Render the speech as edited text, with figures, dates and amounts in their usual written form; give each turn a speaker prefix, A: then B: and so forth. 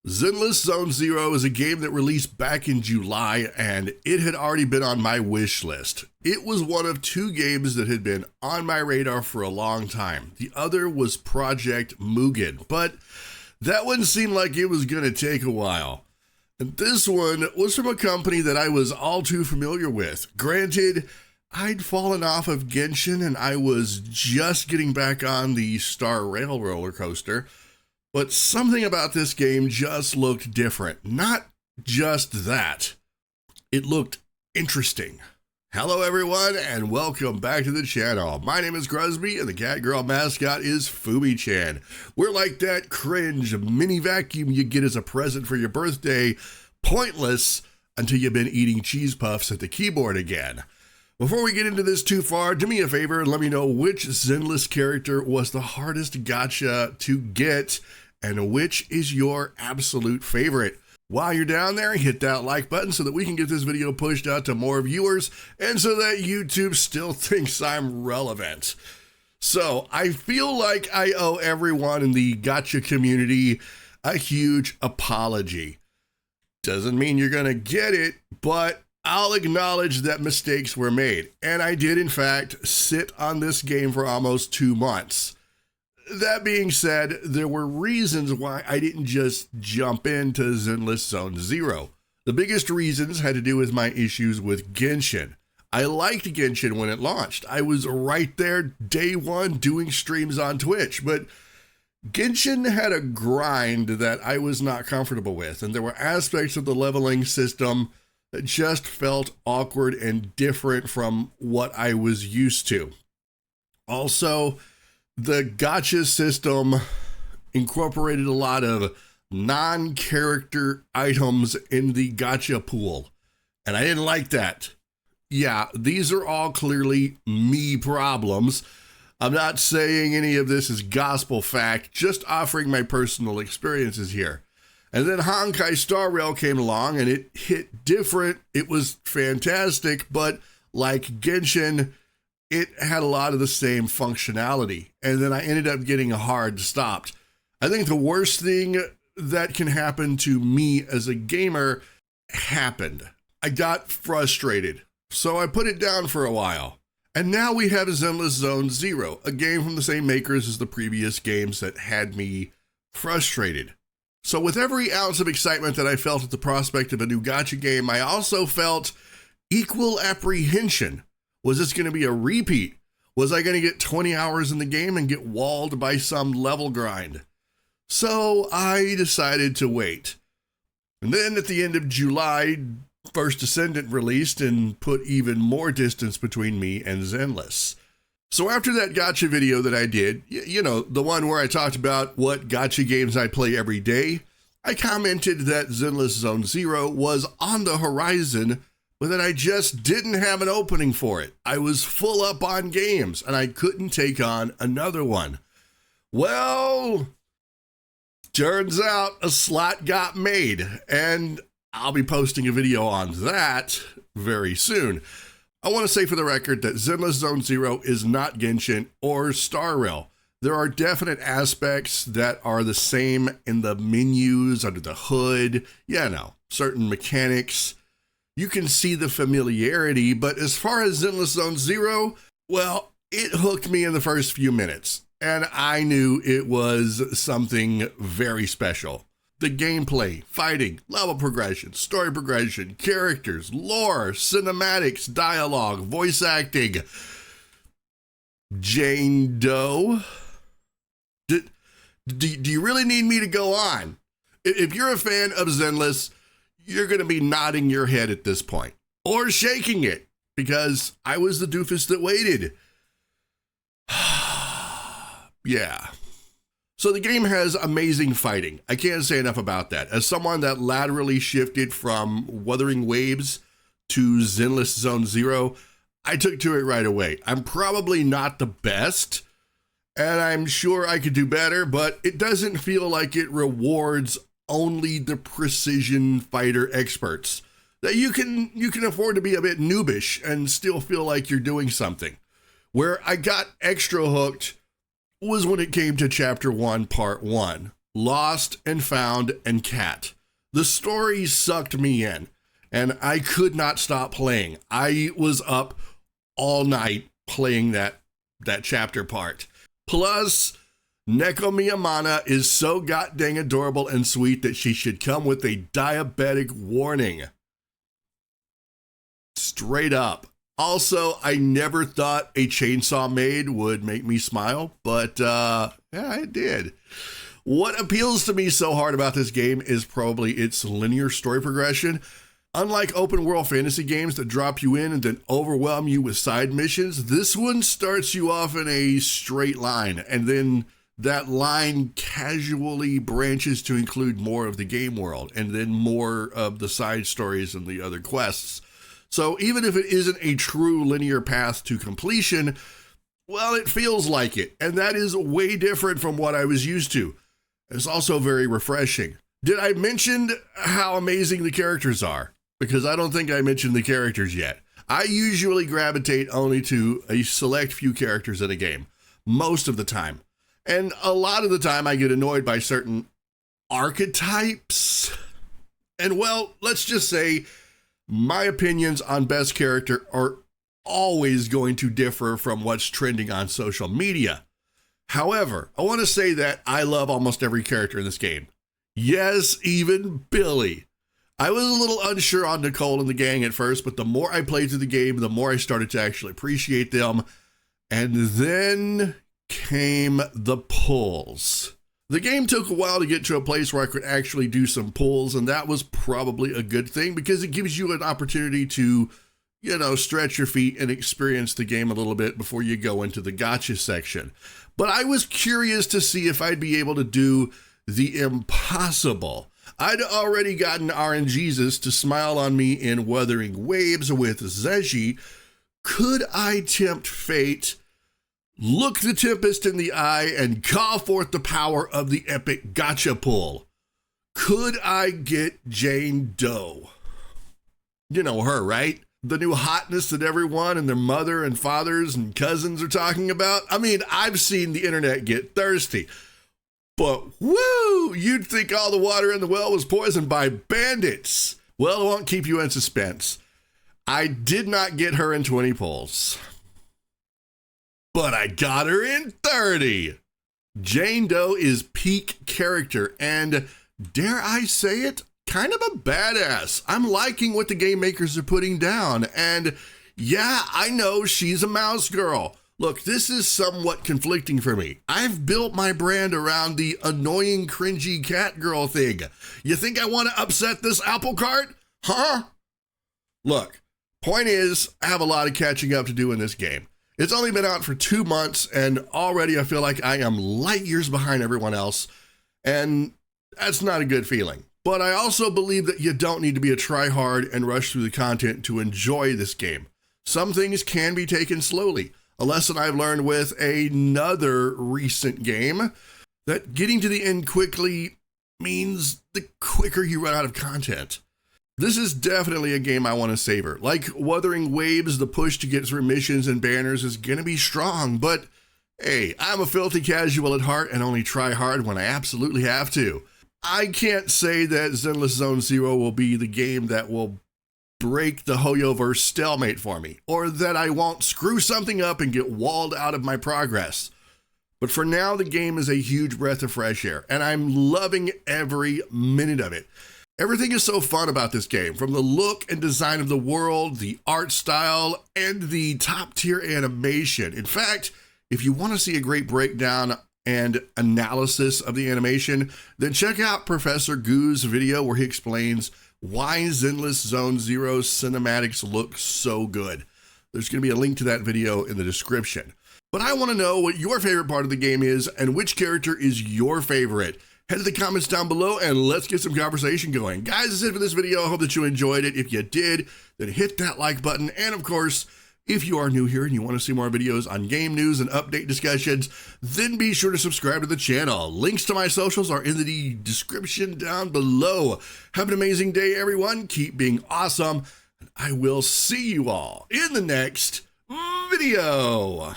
A: Zenless Zone Zero is a game that released back in July, and it had already been on my wish list. It was one of two games that had been on my radar for a long time. The other was Project Mugen, but that one seemed like it was going to take a while. And this one was from a company that I was all too familiar with. Granted, I'd fallen off of Genshin and I was just getting back on the Star Rail roller coaster. But something about this game just looked different. Not just that. It looked interesting. Hello everyone and welcome back to the channel. My name is Gruzbee and the Catgirl mascot is Fumi-chan. We're like that cringe mini vacuum you get as a present for your birthday. Pointless until you've been eating cheese puffs at the keyboard again. Before we get into this too far, do me a favor and let me know which Zenless character was the hardest gacha to get and which is your absolute favorite. While you're down there, hit that like button so that we can get this video pushed out to more viewers and so that YouTube still thinks I'm relevant. So I feel like I owe everyone in the gacha community a huge apology. Doesn't mean you're gonna get it, but I'll acknowledge that mistakes were made. And I did in fact sit on this game for almost 2 months. That being said, there were reasons why I didn't just jump into Zenless Zone Zero. The biggest reasons had to do with my issues with Genshin. I liked Genshin when it launched. I was right there day one doing streams on Twitch, but Genshin had a grind that I was not comfortable with, and there were aspects of the leveling system that just felt awkward and different from what I was used to. Also, the gacha system incorporated a lot of non-character items in the gacha pool, and I didn't like that. Yeah, these are all clearly me problems. I'm not saying any of this is gospel fact, just offering my personal experiences here. And then Honkai Star Rail came along and it hit different. It was fantastic, but like Genshin, it had a lot of the same functionality. And then I ended up getting hard stopped. I think the worst thing that can happen to me as a gamer happened. I got frustrated, so I put it down for a while. And now we have Zenless Zone Zero, a game from the same makers as the previous games that had me frustrated. So with every ounce of excitement that I felt at the prospect of a new gacha game, I also felt equal apprehension. Was this going to be a repeat? Was I going to get 20 hours in the game and get walled by some level grind? So I decided to wait. And then at the end of July, First Descendant released and put even more distance between me and Zenless. So after that gacha video that I did, you know, the one where I talked about what gacha games I play every day, I commented that Zenless Zone Zero was on the horizon, but that I just didn't have an opening for it. I was full up on games and I couldn't take on another one. Well, turns out a slot got made, and I'll be posting a video on that very soon. I want to say for the record that Zenless Zone Zero is not Genshin or Star Rail. There are definite aspects that are the same in the menus, under the hood, certain mechanics. You can see the familiarity, but as far as Zenless Zone Zero, well, it hooked me in the first few minutes, and I knew it was something very special. The gameplay, fighting, level progression, story progression, characters, lore, cinematics, dialogue, voice acting. Jane Doe? Do you really need me to go on? If you're a fan of Zenless, you're going to be nodding your head at this point. Or shaking it, because I was the doofus that waited. Yeah. So the game has amazing fighting. I can't say enough about that. As someone that laterally shifted from Wuthering Waves to Zenless Zone Zero, I took to it right away. I'm probably not the best, and I'm sure I could do better, but it doesn't feel like it rewards only the precision fighter experts. That you can afford to be a bit noobish and still feel like you're doing something. Where I got extra hooked was when it came to Chapter 1, Part 1. Lost and Found and Cat. The story sucked me in, and I could not stop playing. I was up all night playing that chapter part. Plus, Neko Miyamana is so goddamn adorable and sweet that she should come with a diabetic warning. Straight up. Also, I never thought a chainsaw maid would make me smile, but yeah, it did. What appeals to me so hard about this game is probably its linear story progression. Unlike open world fantasy games that drop you in and then overwhelm you with side missions, this one starts you off in a straight line, and then that line casually branches to include more of the game world and then more of the side stories and the other quests. So even if it isn't a true linear path to completion, well, it feels like it, and that is way different from what I was used to. It's also very refreshing. Did I mention how amazing the characters are? Because I don't think I mentioned the characters yet. I usually gravitate only to a select few characters in a game, most of the time. And a lot of the time I get annoyed by certain archetypes. And well, let's just say my opinions on best character are always going to differ from what's trending on social media. However, I want to say that I love almost every character in this game. Yes, even Billy. I was a little unsure on Nicole and the gang at first, but the more I played through the game, the more I started to actually appreciate them. And then came the pulls. The game took a while to get to a place where I could actually do some pulls, and that was probably a good thing because it gives you an opportunity to, stretch your feet and experience the game a little bit before you go into the Gatcha section. But I was curious to see if I'd be able to do the impossible. I'd already gotten RNGesus to smile on me in Wuthering Waves with z.z.z. Could I tempt fate, look the Tempest in the eye, and call forth the power of the epic Gatcha pull? Could I get Jane Doe? You know her, right? The new hotness that everyone and their mother and fathers and cousins are talking about. I mean, I've seen the internet get thirsty. But woo, you'd think all the water in the well was poisoned by bandits. Well, it won't keep you in suspense. I did not get her in 20 pulls, but I got her in 30. Jane Doe is peak character and, dare I say it, kind of a badass. I'm liking what the game makers are putting down, and yeah, I know she's a mouse girl. Look, this is somewhat conflicting for me. I've built my brand around the annoying, cringy Catgirl thing. You think I want to upset this apple cart? Huh? Look, point is, I have a lot of catching up to do in this game. It's only been out for 2 months, and already I feel like I am light years behind everyone else, and that's not a good feeling. But I also believe that you don't need to be a tryhard and rush through the content to enjoy this game. Some things can be taken slowly. A lesson I've learned with another recent game, that getting to the end quickly means the quicker you run out of content. This is definitely a game I want to savor. Like Wuthering Waves, the push to get through missions and banners is going to be strong, but hey, I'm a filthy casual at heart and only try hard when I absolutely have to. I can't say that Zenless Zone Zero will be the game that will break the Hoyoverse stalemate for me, or that I won't screw something up and get walled out of my progress. But for now, the game is a huge breath of fresh air, and I'm loving every minute of it. Everything is so fun about this game, from the look and design of the world, the art style, and the top-tier animation. In fact, if you want to see a great breakdown and analysis of the animation, then check out Professor Goo's video where he explains why Zenless Zone Zero's cinematics look so good. There's going to be a link to that video in the description. But I want to know what your favorite part of the game is and which character is your favorite. Head to the comments down below and let's get some conversation going. Guys, that's it for this video. I hope that you enjoyed it. If you did, then hit that like button. And of course, if you are new here and you want to see more videos on game news and update discussions, then be sure to subscribe to the channel. Links to my socials are in the description down below. Have an amazing day, everyone. Keep being awesome. And I will see you all in the next video.